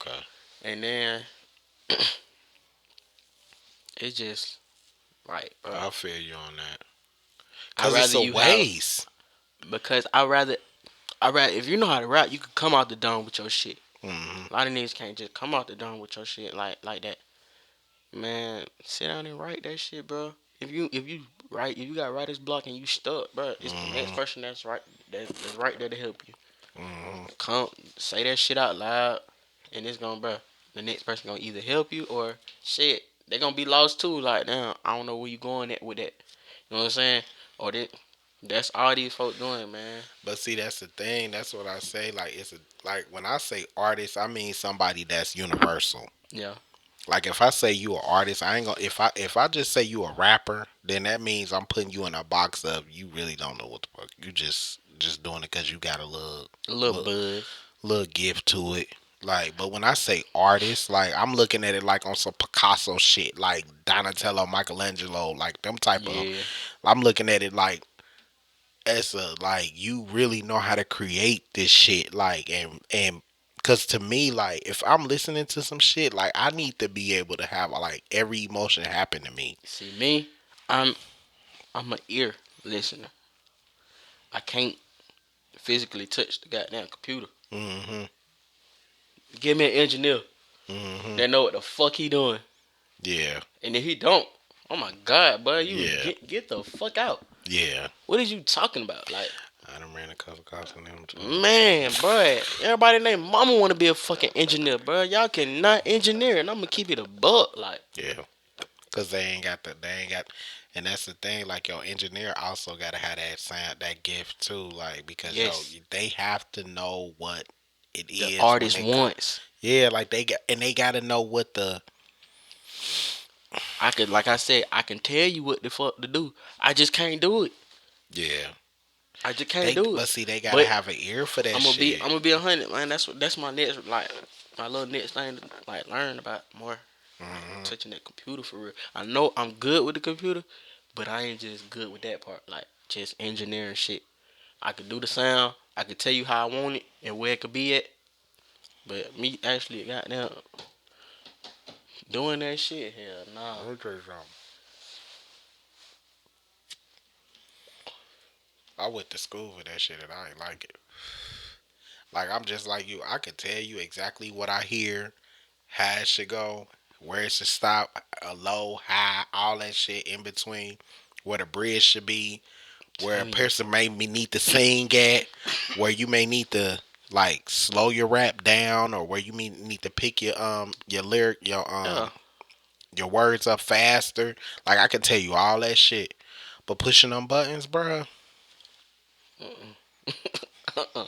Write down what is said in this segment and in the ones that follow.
Okay. And then it's just like, bro, I feel you on that. I Cause it's rather a you have waste. because I rather if you know how to rap, you could come out the dome with your shit. Hmm. A lot of niggas can't just come out the dome with your shit like that. Man, sit down and write that shit, bro. If you write, if you got writer's block and you stuck, bro, it's the next Hmm. person that's right there to help you. Hmm. Come say that shit out loud, and it's gonna, bro. The next person gonna either help you or shit. They gonna be lost too. Like, damn, I don't know where you going at with that. You know what I'm saying? Or that's all these folks doing, man. But see, that's the thing. That's what I say. Like it's a like when I say artist, I mean somebody that's universal. Yeah. Like if I say you an artist, I ain't gonna. If I just say you a rapper, then that means I'm putting you in a box of you really don't know what the fuck. You just doing it because you got a A little little buzz. little gift to it. Like, but when I say artist, like I'm looking at it like on some Picasso shit, like Donatello, Michelangelo, like them type of. Yeah. I'm looking at it like as a like you really know how to create this shit, like and because to me, like if I'm listening to some shit, like I need to be able to have like every emotion happen to me. See me, I'm I'm an ear listener. I can't physically touch the goddamn computer. Hmm. Give me an engineer Hmm. that know what the fuck he doing. Yeah. And if he don't, oh my god, boy, you Yeah. get the fuck out. Yeah. What is you talking about? Like, I done ran a couple cops on them too. man, bro, everybody named Mama want to be a fucking engineer, bro. Y'all cannot engineer, and I'm gonna keep it a buck. Like, Yeah. Cause they ain't got, and that's the thing. Like your engineer also gotta have that sound, that gift too. Like because yes, they have to know what it the is when artist they come. wants. Yeah, like they gotta know what the. I could, like I said, I can tell you what the fuck to do. I just can't do it. Yeah, I just can't do it. but see they gotta But have an ear for that I'm shit. gonna be 100, man. That's my next, like, my little next thing to like learn about more. Like Hmm. touching that computer for real. I know I'm good with the computer, but I ain't just good with that part. Like just engineering shit. I could do the sound. I could tell you how I want it and where it could be at. But me actually goddamn doing that shit, hell nah. Let me tell you something. I went to school for that shit and I ain't like it. Like I'm just like you. I could tell you exactly what I hear, how it should go, where it should stop, a low, high, all that shit in between, where the bridge should be, where a Telling you. person may need to sing at, where you may need to like slow your rap down, or where you may need to pick your lyric Yeah. your words up faster. Like I can tell you all that shit, but pushing them buttons, bruh, Uh-uh.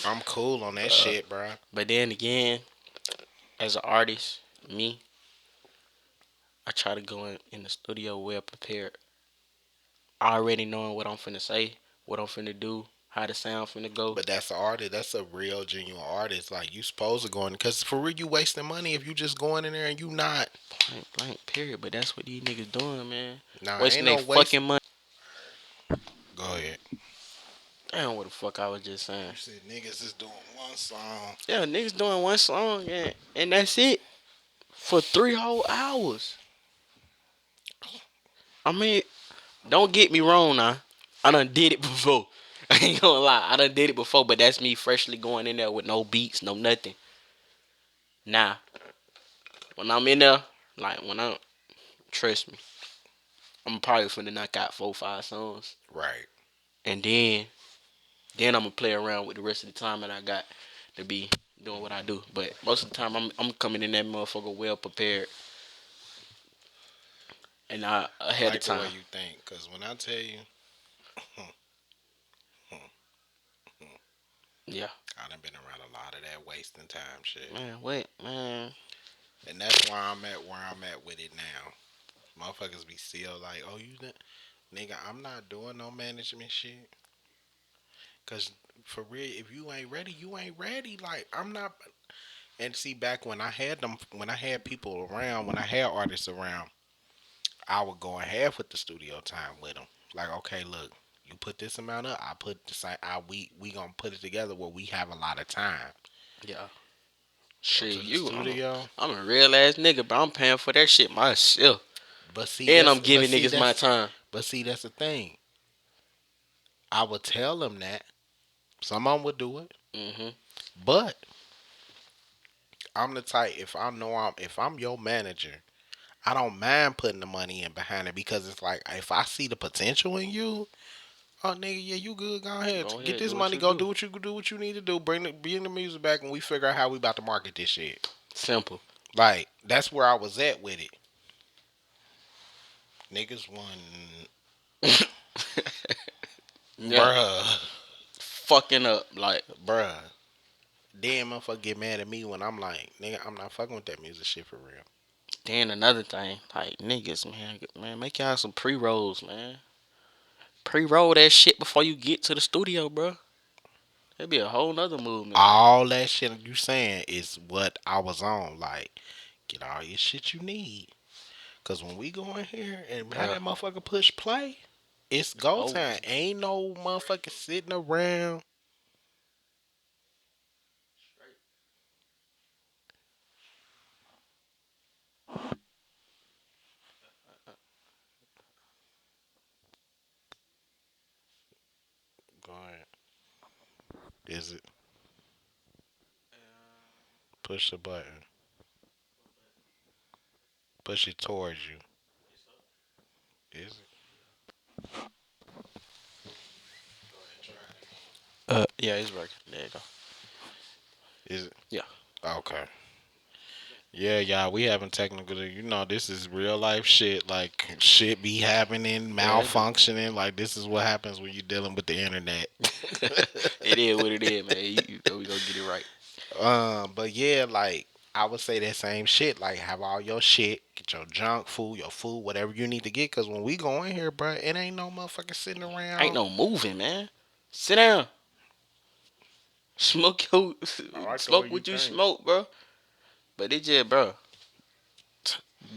I'm cool on that Uh, shit, bruh. but then again, as an artist, me, I try to go in the studio well prepared. Already knowing what I'm finna say, what I'm finna do, how the sound finna go. But that's an artist. That's a real genuine artist. Like you supposed to go in because for real, you wasting money if you just going in there and you not. Blank, blank, period. But that's what these niggas doing, man. Nah, Wasting ain't their no waste. fucking money. Go ahead. Damn, what the fuck I was just saying. You said niggas is doing one song. Yeah, niggas doing one song and that's it for 3 whole hours. I mean, don't get me wrong now. I done did it before. I ain't gonna lie. I done did it before, but that's me freshly going in there with no beats, no nothing. Now, when I'm in there, like when I trust me, I'm probably finna knock out 4, 5 songs. Right. And then I'm gonna play around with the rest of the time that I got to be doing what I do. But most of the time I'm coming in that motherfucker well prepared and I I ahead of like the way time. you think, cause when I tell you, Yeah. I done been around a lot of that wasting time shit, Man, wait, man. and that's why I'm at where I'm at with it now. Motherfuckers be still like, oh nigga, I'm not doing no management shit, cause for real, if you ain't ready, you ain't ready. Like I'm not. And see, back when I had them, when I had people around, when I had artists around, I would go and have with the studio time with them. Like, okay, look, you put this amount up, I put the same. We gonna put it together where we have a lot of time. Yeah. Go Shit, to the you, studio. I'm a real ass nigga, but I'm paying for that shit myself, But see, and I'm that's but giving see niggas my that's time. but see that's the thing. I would tell them that some of them would do it, Mhm. but I'm the type. If I'm your manager, I don't mind putting the money in behind it because it's like if I see the potential in you, oh nigga, yeah, you good. Go ahead, Go get ahead, this do what money. you Go do. do what you do. What you need to do. Bring the music back, and we figure out how we about to market this shit. Simple. Like that's where I was at with it. Niggas won, Yeah, bruh, fucking up. Like, bruh. Then motherfucker get mad at me when I'm like, nigga, I'm not fucking with that music shit for real. then another thing, like niggas, man, make y'all some pre rolls, man. Pre roll that shit before you get to the studio, bro. That'd be a whole nother movement, man. All that shit you saying is what I was on. Like, get all your shit you need. Cause when we go in here and have Bro, that motherfucker push play, it's it's go over. time. Ain't no motherfucker sitting around. Go ahead. Is it? Push the button. Push it towards you. Is it? Yeah, it's working. There you go. Is it? Yeah, Okay. Yeah, y'all, we having technical. You know, this is real life shit. Like shit be happening, yeah, it do. malfunctioning. Like this is what happens when you're dealing with the internet. It is what it is, man. We gonna get it right. But yeah, like I would say that same shit. Like have all your shit, get your junk food, your food, whatever you need to get. Cause when we go in here, bro, it ain't no motherfucker sitting Ain't around. no moving, man. Sit down. Smoke your I like the way smoke you what you think. smoke, bro. But it just, bro.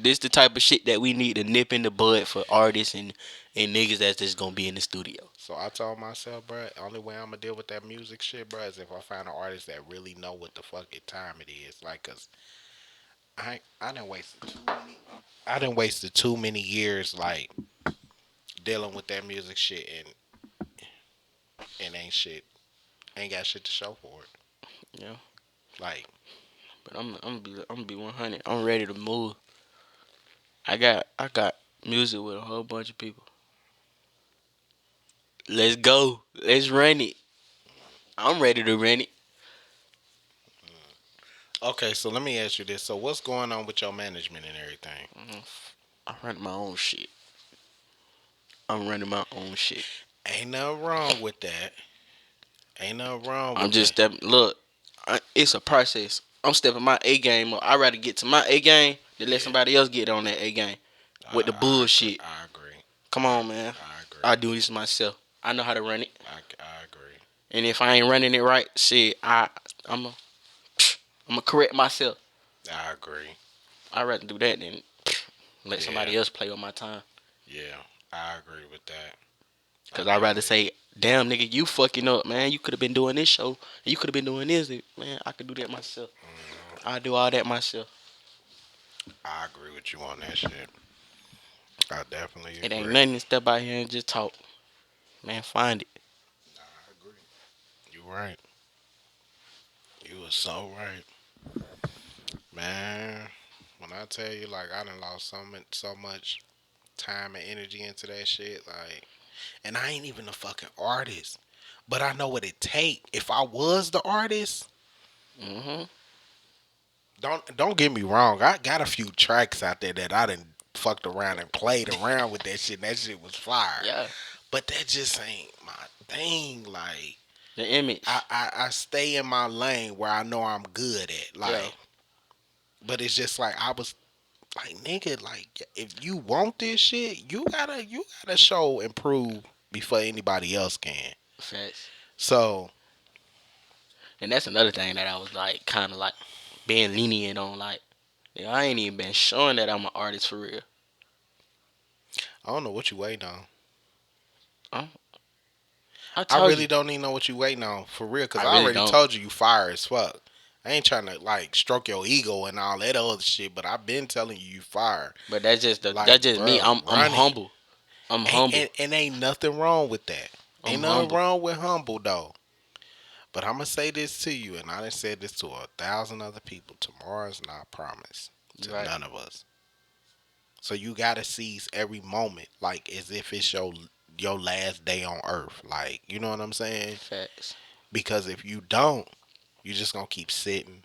This the type of shit that we need to nip in the bud for artists and niggas that's just gonna be in the studio. So I told myself, bro, only way I'm gonna deal with that music shit, bro, is if I find an artist that really know what the fuck it time it is. Like, cause I didn't waste I didn't wasted too many years like dealing with that music shit and ain't got shit to show for it. Yeah. Like, But I'm gonna be 100. I'm ready to move. I got music with a whole bunch of people. Let's go. Let's run it. I'm ready to run it. okay, so let me ask you this: so what's going on with your management and everything? Mhm. I run my own shit. I'm running my own shit. Ain't nothing wrong with that. Ain't nothing wrong I'm with just that. stepping. Look, it's a process. I'm stepping my A game up. I rather get to my A game than let Yeah, somebody else get on that A game with the I agree. bullshit. I agree. Come on, man. I agree. I do this myself. I know how to run it. I agree. And if I ain't running it right, shit, I'm a, I'm gonna correct myself. I agree. I'd rather do that than let Yeah, somebody else play on my time. yeah, I agree with that. I Cause I'd rather definitely, say, damn nigga, you fucking up, man. You could have been doing this show. You could have been doing this. Man, I could do that myself. I do all that myself. I agree with you on that shit. I definitely It ain't agree. nothing to step out here and just talk. Man, find it. I agree. You right. You was so right, man. When I tell you, like, I done lost so much time and energy into that shit, like, and I ain't even a fucking artist, but I know what it take. If I was the artist, Hmm. don't get me wrong. I got a few tracks out there that I done fucked around and played around with that shit. And that shit was fire, Yeah. but that just ain't my thing. Like, The image. I stay in my lane where I know I'm good at. Yeah. Like, but it's just like I was like, nigga, like if you want this shit, you gotta show and prove before anybody else can. Facts. So And that's another thing that I was like, kind of like being lenient on. Like, nigga, I ain't even been showing that I'm an artist for real. I don't know what you waiting on. I, I I told really you, don't even know what you waiting on for real, cause I I really already don't. told you fire as fuck. I ain't trying to like stroke your ego and all that other shit, but I've been telling you fire. But that's just Like, that's just me. bro, I'm run it. humble. I'm Ain't humble. and ain't nothing wrong with that. I'm Ain't nothing humble. wrong with humble though. But I'm gonna say this to you, and I done said this to 1,000 other people. Tomorrow's not promised You to right. none of us. So you gotta seize every moment, like as if it's your last day on earth. Like, you know what I'm saying? Facts. Because if you don't, you just gonna keep sitting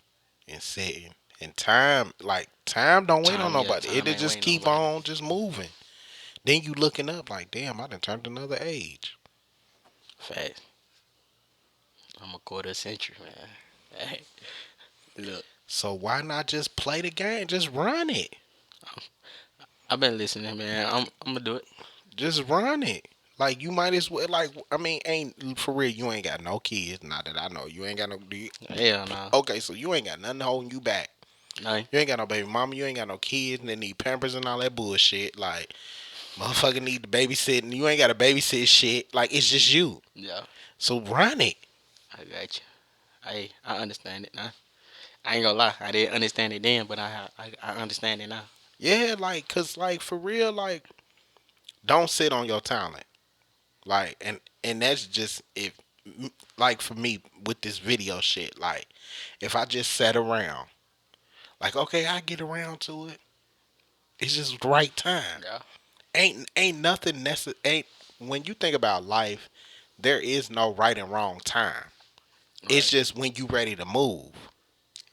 and sitting. And time don't wait on Time, yeah, nobody. time It'll ain't just waiting keep nobody. on just moving. Then you looking up like, damn, I done turned another age. Facts. I'm a quarter century, man. Hey, look, So why not just play the game? Just run it. I've been listening, man. I'm gonna do it. Just run it. Like you might as well. Like I mean, ain't for real. You ain't got no kids. Not that I know. You ain't got no. Hell no. Okay, so you ain't got nothing holding you back. No. You ain't got no baby mama. You ain't got no kids, and they need pampers and all that bullshit. Like motherfucker need the babysitting. You ain't got to babysit shit. Like it's just you. Yeah, So run it. I got you. I understand it now. I ain't gonna lie. I didn't understand it then, but I understand it now. Yeah, like cause like for real, like don't sit on your talent. Like and that's just if like for me with this video shit. Like if I just sat around, like okay, I get around to it. It's just the right time. Yeah. Ain't nothing necessary. Ain't when you think about life, there is no right and wrong time. It's Right. just when you ready to move.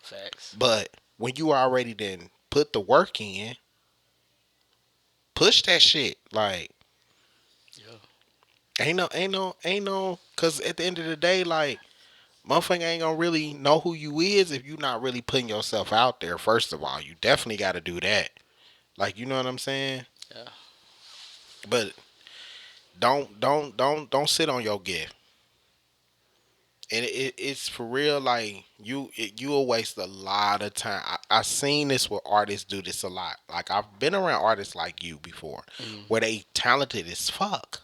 Facts. But when you already then put the work in, push that shit. Like Yeah. ain't no. Cause at the end of the day, like motherfucker ain't gonna really know who you is if you not really putting yourself out there. First of all, you definitely got to do that. Like you know what I'm saying. Yeah. But don't sit on your gift. And it's for real. Like you will waste a lot of time. I seen this with artists do this a lot. Like I've been around artists like you before, Mm. where they talented as fuck,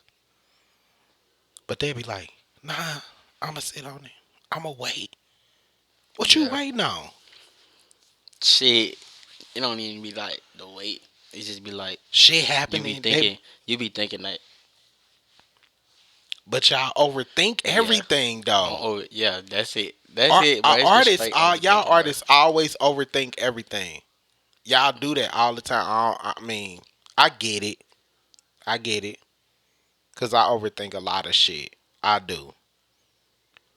but they be like, nah, I'ma sit on it. I'ma wait. What you Yeah. waiting on? Shit. It don't even be like the weight. It just be like Shit you be happening. thinking. You be thinking that. But y'all overthink Yeah. everything though. Oh yeah. That's it. That's it, bro. Our It's the artists, straight all y'all overthinking, bro. artists always overthink everything. Y'all do that all the time. I mean, I get it. I get it. Cause I overthink a lot of shit. I do.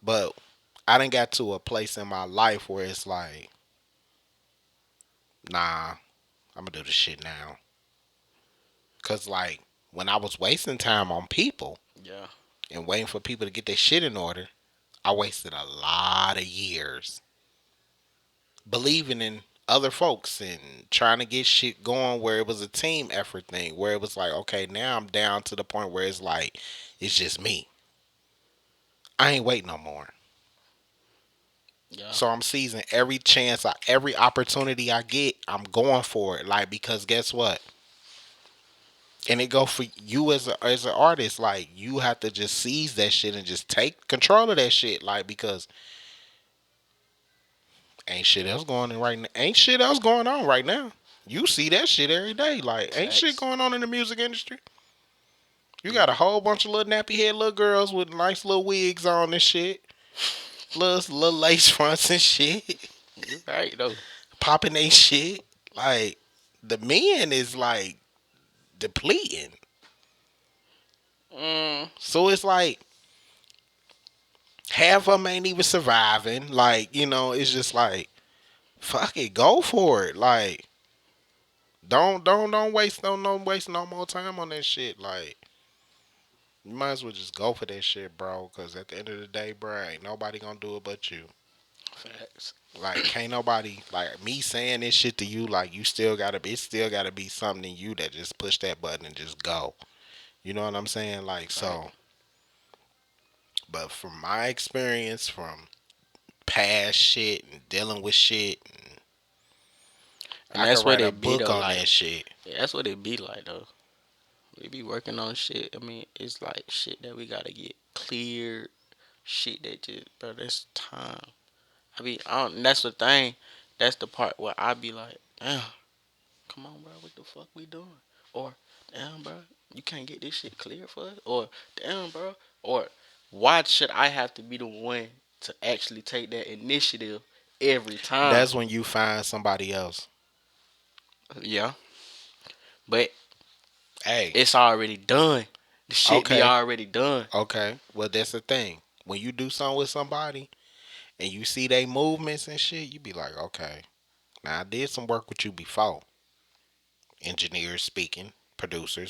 But I done got to a place in my life where it's like, nah, I'm gonna do this shit now. Cause like when I was wasting time on people Yeah. and waiting for people to get their shit in order, I wasted a lot of years believing in other folks and trying to get shit going where it was a team effort thing, where it was like, okay, now I'm down to the point where it's like, it's just me. I ain't waiting no more. Yeah. So I'm seizing every chance, every opportunity I get, I'm going for it. Like because guess what? And it go for you as an artist. Like you have to just seize that shit and just take control of that shit. Like because ain't shit else going on right now. Ain't shit else going on right now. You see that shit every day. Like ain't shit Facts. going on in the music industry. You You got a right. whole bunch of little nappy head little girls with nice little wigs on and shit. Little lace fronts and shit. You right though. Popping they shit. Like the men is like depleting. Mm, So it's like half of them ain't even surviving. Like, it's just like, fuck it, go for it. Like, don't waste don't waste no more time on that shit. Like, you might as well just go for that shit, bro. Cause at the end of the day, bro, ain't nobody gonna do it but you. facts. Like, can't nobody like me saying this shit to you. Like, it still gotta be something in you that just push that button and just go. You know what I'm saying? Like, Right. so. But from my experience, from past shit and dealing with shit, and And I could that's what write a it be book though. on Like that shit. yeah, that's what it be like though. We be working on shit. I mean, it's like shit that we gotta get cleared. Shit that just bro, that's time. That's the thing. That's the part where I be like, damn, come on, bro, what the fuck we doing? Or, damn, bro, you can't get this shit clear for us? Or, damn, bro, or why should I have to be the one to actually take that initiative every time? That's when you find somebody else. Yeah, but Hey, it's already done. The shit be okay, already done. okay. Well, that's the thing. When you do something with somebody and you see they movements and shit, you be like, okay, now I did some work with you before. Engineers speaking, producers.